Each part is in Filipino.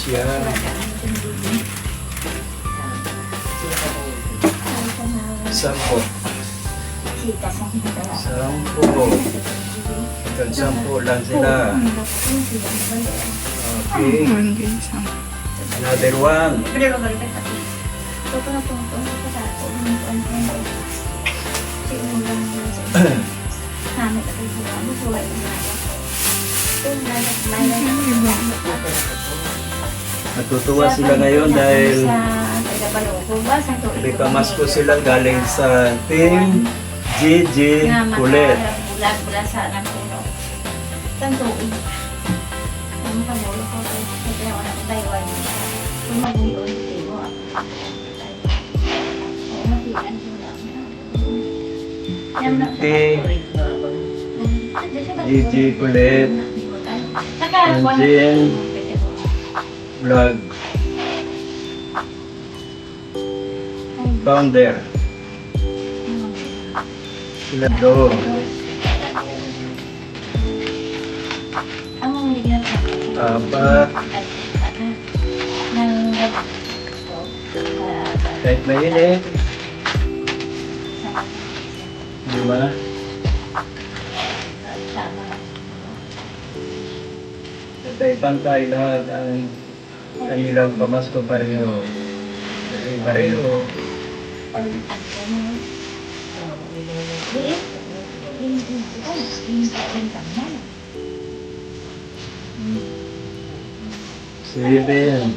siya. Sampo. Hanggang 10 lang sila. Okay. Another one. Natutuwa sila ngayon dahil may pamasko sila galing sa Team GG Kulit. Team GG Kulit. Anjin Vlog Founder sila do. Apat. Kahit mainit. 5. Pantay lahat ang kanilang pamasko pareho. Pareho. Seven.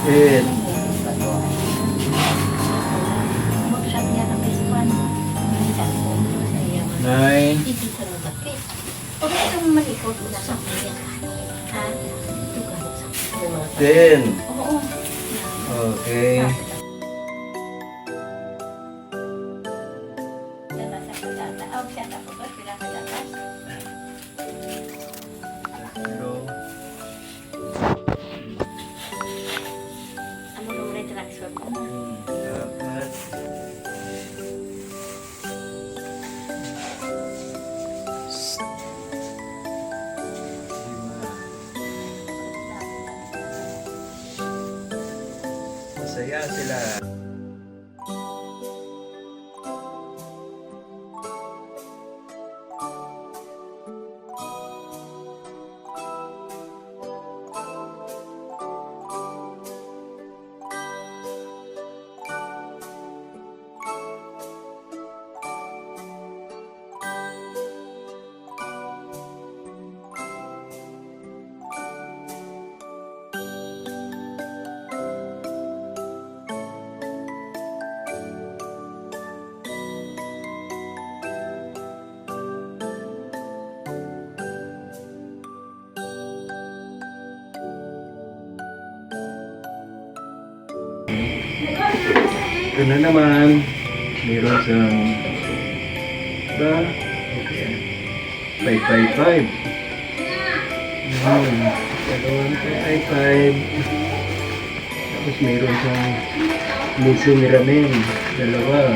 Eight. Nine. Ten. Okay. Dapat. Masaya sila. Ito na naman, meron siyang ba? Okay. 555. Dalawang 555. Tapos meron siyang missing ramen. Dalawa.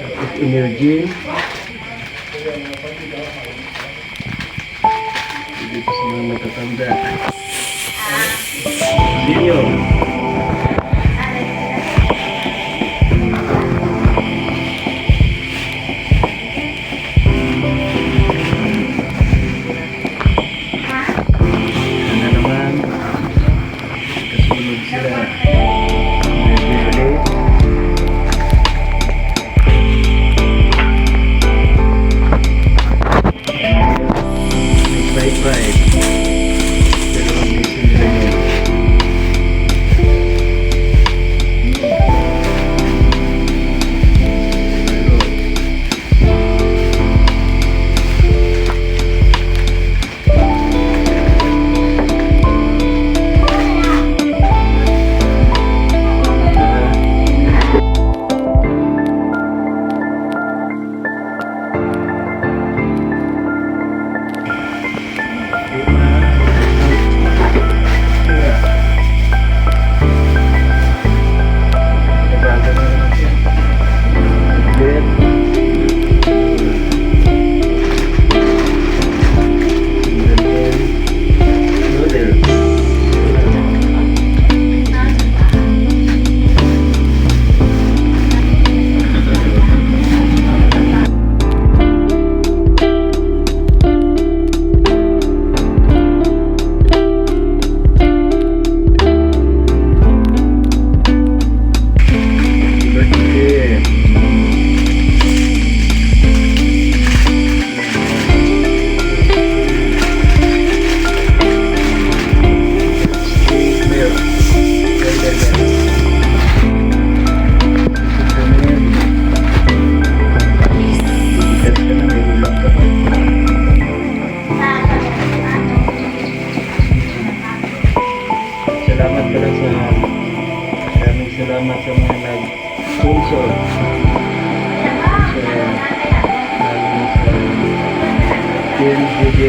Tapos energy. Dito sa mga matatanda. Video. Ano naman? Kasunod sila. Bye-bye.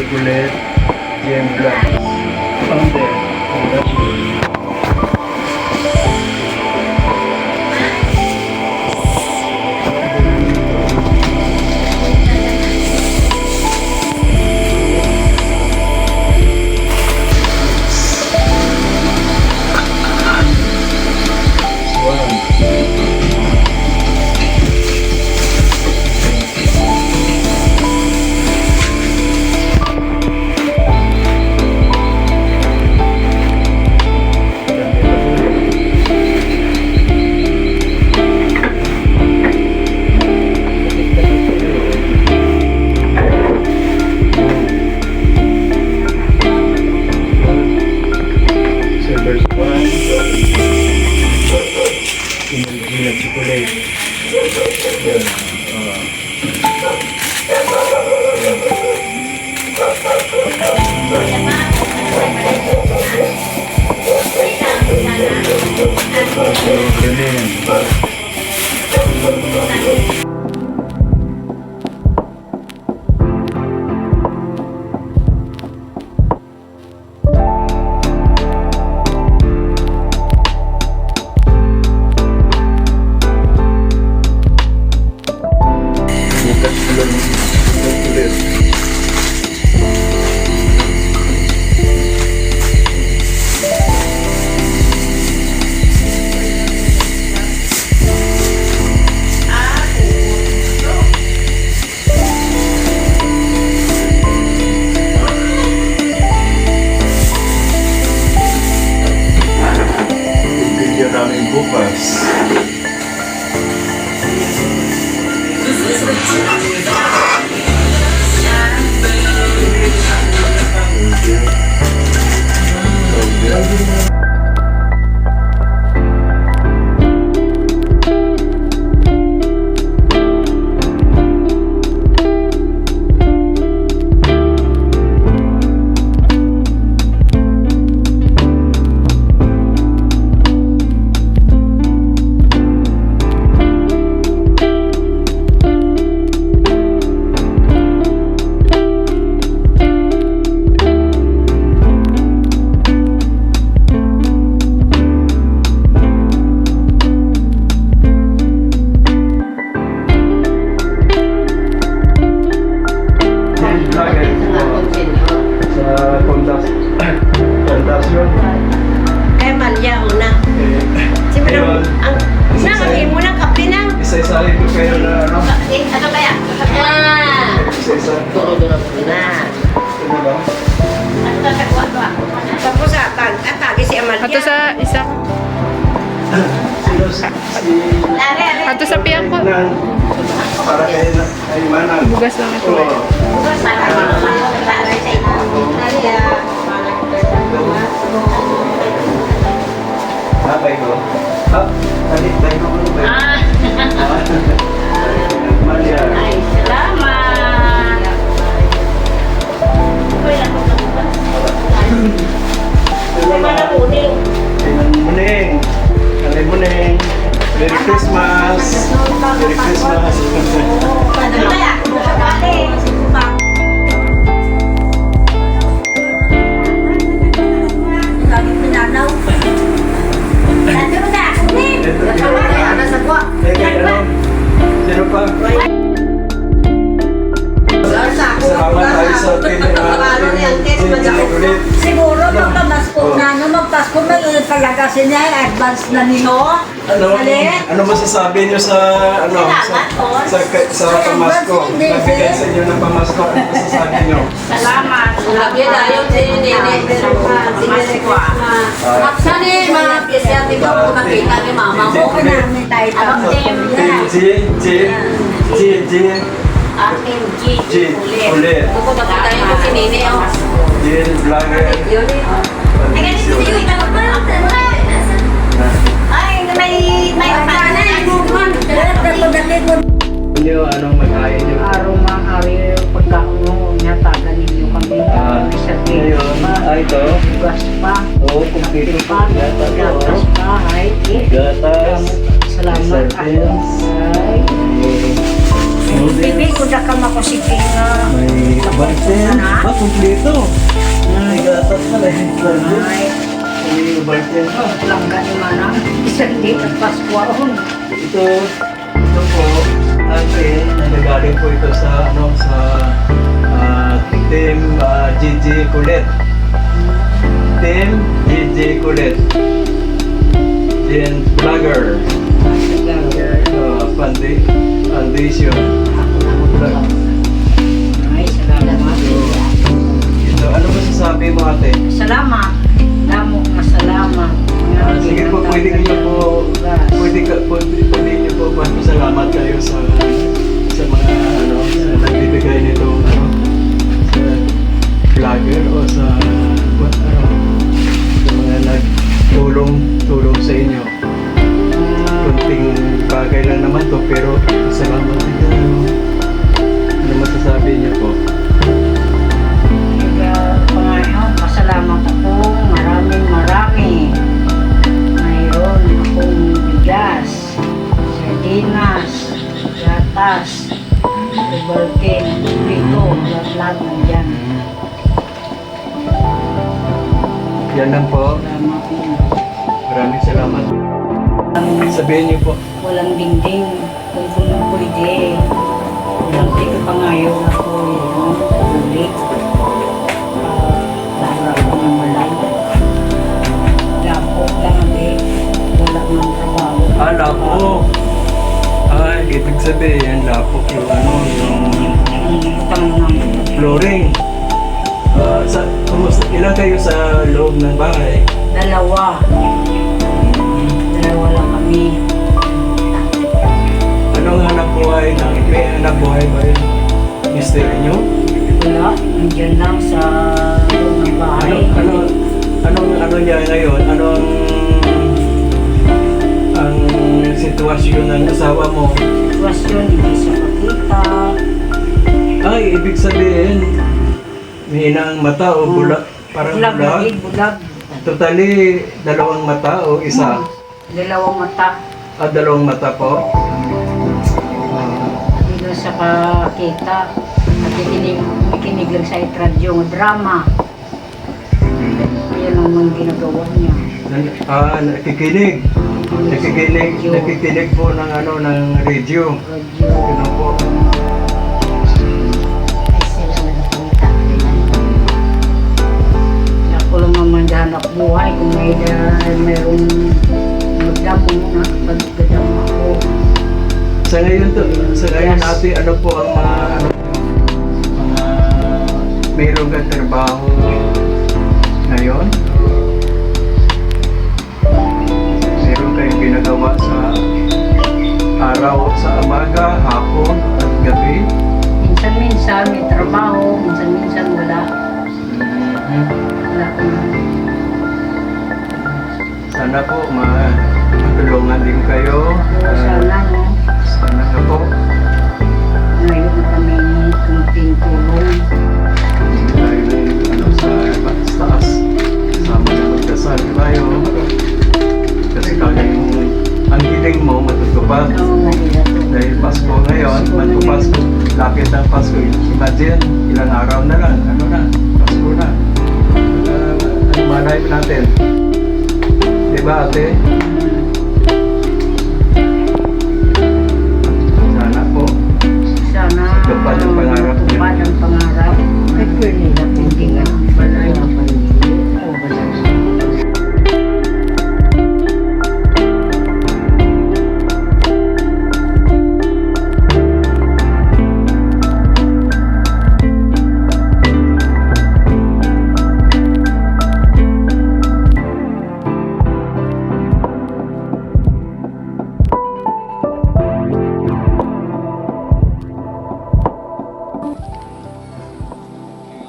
chocolate, GM Black. Founder. Chocolate. Yan. Video namin bukas. Pundasyon. Kaya malya una. Si Madam, ang nangangin mo ng kape nang. Isa-isahin ko kayo na ano? Ano kaya? Isa-isa. Na. Ano ba? Tapos atagi si Amalia. Ato sa isa. Sino si... Ato sa piyang ko. Para kayo na ay manang. Bugas lang ito. Oo. Habay ko. Talit tayo ko ano ba? Malia. Ay, salamat. Muning. Muning. Merry Christmas. Merry Christmas. Ano kaya? Lagi pinanaw. Ano na? Kunin! Sino pa? Salamat tayo sa ulit. Siguro magpamasko na, magpasko may palagasin niya, advance na nino. Ano masasabi niyo sa sa pamasko? Nagbigay sa inyo ng pamasko. Ano masasabi niyo? Salamat. Lagi na yung sinini. Sani, mga pisyati ko kung nakita ni mama mo. Namin tayo Aking G. Ulit. Kung nakita niyo ko si Nini. Jill Vlogger. Ay, ganito yung Ay, may Niyo, anong mag-ayin niyo? araw mga hari pagkakuno niya taga ninyo kami sa Ngayon, ito. gas pa Oo, kumpito po. Gata gatas po. pa ay Gatas. salamat Sardines. ay bibig ko na kama ko si Kina May Barten. Kumpleto. May gatas na lang. Barten. May Barten pa. Langga ni Manang. Isang di at Pascual. Ito po, ate, nagagaling po ito sa, Team GG Kulit. Team GG Kulit. Then, vlogger. Foundation. Ay, salamat. Ito, ano masasabi mo ate? Salamat. Damo nga salamat. Sige po, pwede niyo po magpasalamat kayo sa mga sa nagbibigay nito sa vlogger o sa mga nagtulong sa inyo. Kunting bagay lang naman to pero salamat din. Ano masasabi niyo po? Pangayon, masalamat ako. Marami. Mayroon akong bigas, sardinas, gatas, Balkin, dito, lahat na dyan. Yan lang po. Salamat po. Maraming salamat. Sabihin niyo po. Walang dingding, kung pwede. Walang tika pangayon ako, ulit. Lara ako ng malay. Lapo lang wala ng trabaho. Lapo. Ibig sabihin, lapok yung Utang ng flooring. Ilan kayo sa loob ng bahay? dalawa. Dalawa lang kami. Anong hanap buhay may hanap buhay ba yun? Mister nyo? Wala, nandiyan lang sa loob ng bahay. Ano niya ngayon? Ang sitwasyon ng asawa mo? Sitwasyon, hindi siya makita. Ibig sabihin, may hinang mata o bulag, parang bulag. Bulag. Totally, dalawang mata o isa? Dalawang mata. Dalawang mata po? Hindi doon sa kakita. Nakikinig lang sa radyo, drama. Yan ang mga ginagawa niya. Nakikinig. Nakikinig po ng ng radio. Radyo. Yun po. Ako lang naman hanap buhay kung mayroong magdamo na pagdadamo ako. Sa ngayon ate, ano po ang mga mayroong kang trabaho ngayon? Meron kayong ginagawa sa araw, sa umaga, hapon, at gabi? Minsan-minsan may trabaho, minsan-minsan wala. Wala ko na. Sana po matulungan din kayo. Sana, no? Sana ka po. Ngayon na kami kunting tulong. Dahil sa taas, sama na magdasal tayo. Kasi ang hiling mo matutupad. Oo nga nila to. Dahil Pasko ngayon, magpapasko, lapit ang Pasko. Imagine, ilang araw na lang, Pasko na. Ano malay natin? Diba ate? Sana po. Sana Tupad ang pangarap niyo. tupad ang pangarap. Ay, pwede na hindi nga. Balay na panili. O, balay.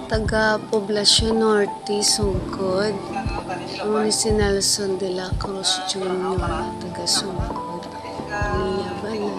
Taga Poblacion Norte, Sungkod. Ako si Nelson de la Cruz Jr. Taga Sungkod. Liya Balay.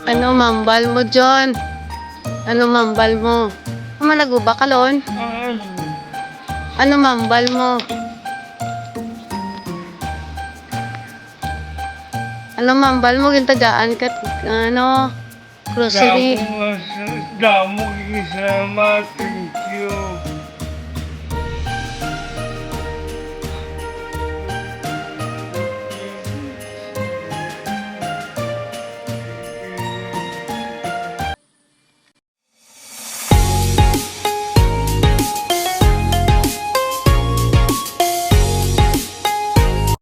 Ano mambal mo, John? Ano mambal mo? Malago ba kalon? Ano mambal mo? Ano mambal mo? Gintagaan ka, ano, grocery. Damo salamat.